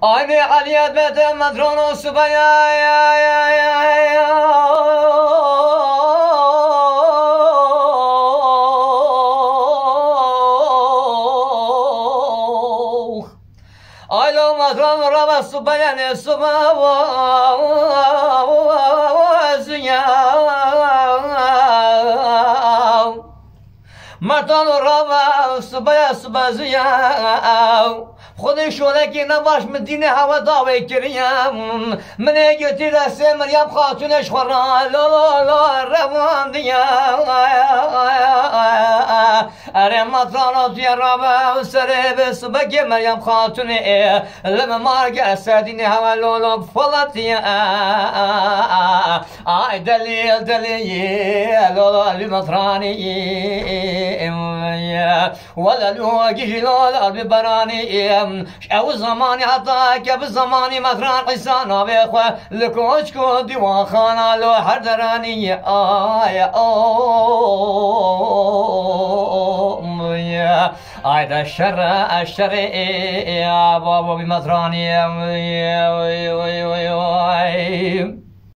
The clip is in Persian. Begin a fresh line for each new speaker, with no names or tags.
aynı aliyet bete matrono subaya aylo matron rava subaya ne مرتان روا صبايا صبازيا خودي شولكي نباش مدينة هوا داوي كريم من يجي لسه مريم خاتون شخرا لا لا لا روان ديا اري مرتان يا روا سرب صباكي مريم خاتون لما مارجع سادين هوا لولو فلاتيا اي دليل دليل لولا المطراني ولا لوجي جلال ببراني او زماني حتى كب زماني مثران حسانا بيخوة لكوشكو ديوان خانا لو حردراني آي دا الشر يا بابا بمثراني